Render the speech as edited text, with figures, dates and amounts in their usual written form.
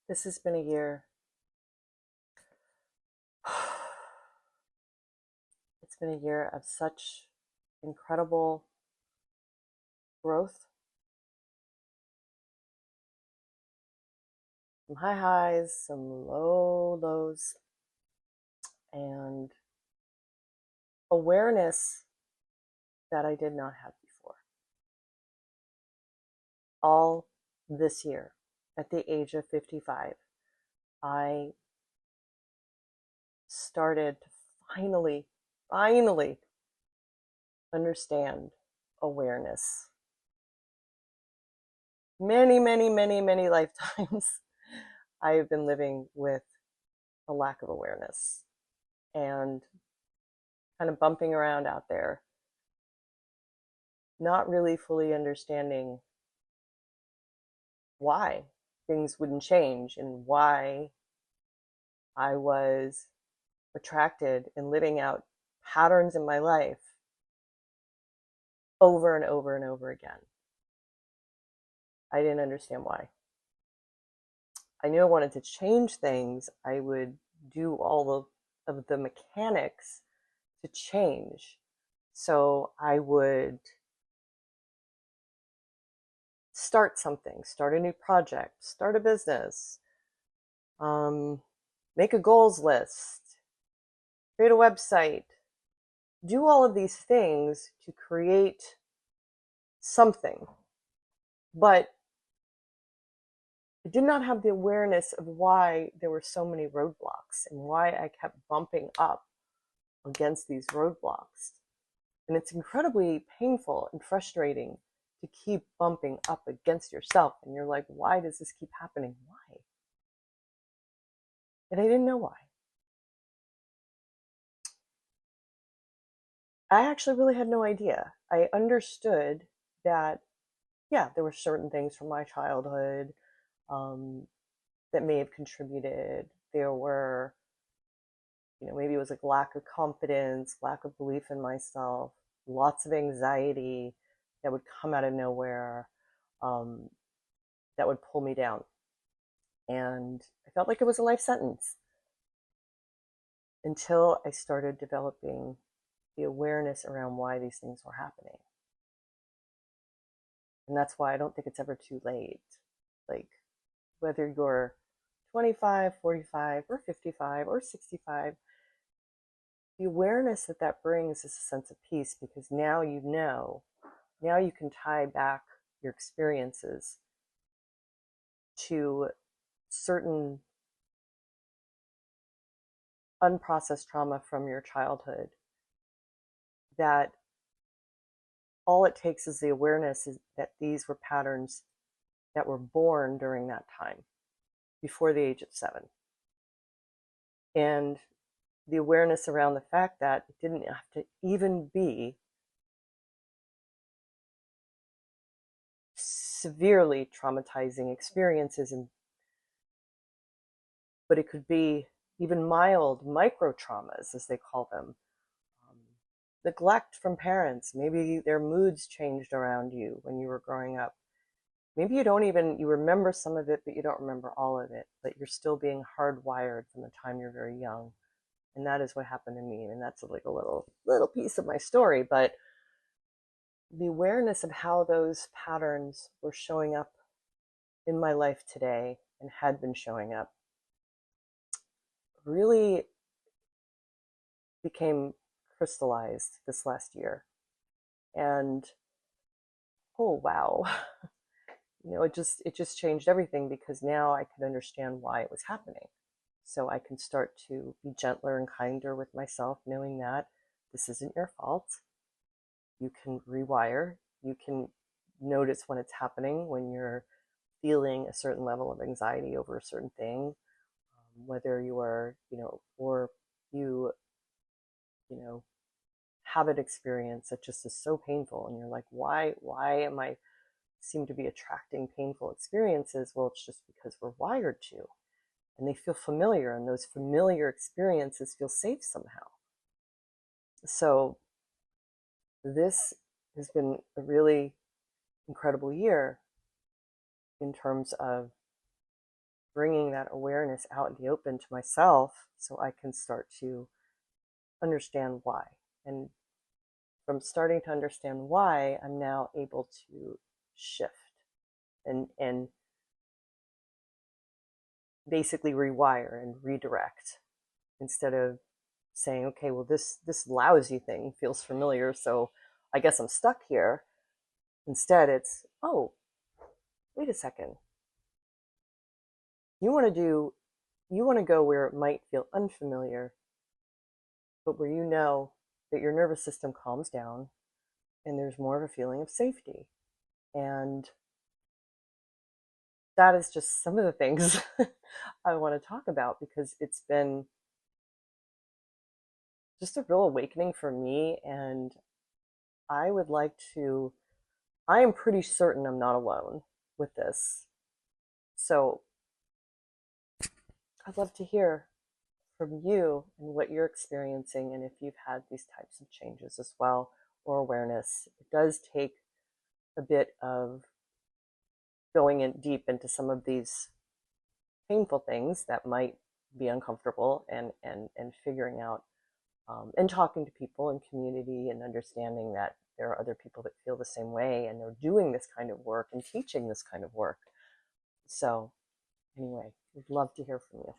This has been a year. It's been a year of such incredible growth, some high highs, some low lows, and awareness that I did not have before. All this year, at the age of 55, I started to finally understand awareness. Many lifetimes I have been living with a lack of awareness and kind of bumping around out there, not really fully understanding why things wouldn't change and why I was attracted and living out patterns in my life over and over and over again. I didn't understand why. I knew I wanted to change things. I would do all of the mechanics to change. So I would start something, start a new project, start a business, make a goals list, create a website, do all of these things to create something. But I did not have the awareness of why there were so many roadblocks and why I kept bumping up against these roadblocks. And it's incredibly painful and frustrating to keep bumping up against yourself. And you're like, why does this keep happening? Why? And I didn't know why. I actually really had no idea. I understood that, yeah, there were certain things from my childhood that may have contributed. There were, maybe it was like lack of confidence, lack of belief in myself, lots of anxiety that would come out of nowhere, that would pull me down. And I felt like it was a life sentence until I started developing the awareness around why these things were happening. And that's why I don't think it's ever too late. Like, whether you're 25, 45, or 55, or 65, the awareness that that brings is a sense of peace, because now you know, now you can tie back your experiences to certain unprocessed trauma from your childhood, that all it takes is the awareness is that these were patterns that were born during that time, before the age of 7. And the awareness around the fact that it didn't have to even be severely traumatizing experiences, but it could be even mild micro traumas, as they call them. Neglect from parents. Maybe their moods changed around you when you were growing up. Maybe you remember some of it, but you don't remember all of it, but you're still being hardwired from the time you're very young. And that is what happened to me. And that's like a little piece of my story, but the awareness of how those patterns were showing up in my life today and had been showing up really became crystallized this last year. And oh wow, it just changed everything, because now I could understand why it was happening. So I can start to be gentler and kinder with myself, knowing that this isn't your fault. You can rewire. You can notice when it's happening, when you're feeling a certain level of anxiety over a certain thing, whether you are, or you, have an experience that just is so painful, and you're like, why am I seem to be attracting painful experiences? Well, it's just because we're wired to, and they feel familiar, and those familiar experiences feel safe somehow. So this has been a really incredible year in terms of bringing that awareness out in the open to myself so I can start to understand why. And from starting to understand why, I'm now able to shift and basically rewire and redirect instead of saying, okay, well, this lousy thing feels familiar, so I guess I'm stuck here. Instead, it's, oh, wait a second. You want to go where it might feel unfamiliar, but where you know that your nervous system calms down and there's more of a feeling of safety. And that is just some of the things I want to talk about, because it's been just a real awakening for me. And I would like to, I am pretty certain I'm not alone with this. So I'd love to hear from you and what you're experiencing, and if you've had these types of changes as well, or awareness. It does take a bit of going in deep into some of these painful things that might be uncomfortable, and figuring out and talking to people in community and understanding that there are other people that feel the same way and they're doing this kind of work and teaching this kind of work. So anyway, we'd love to hear from you.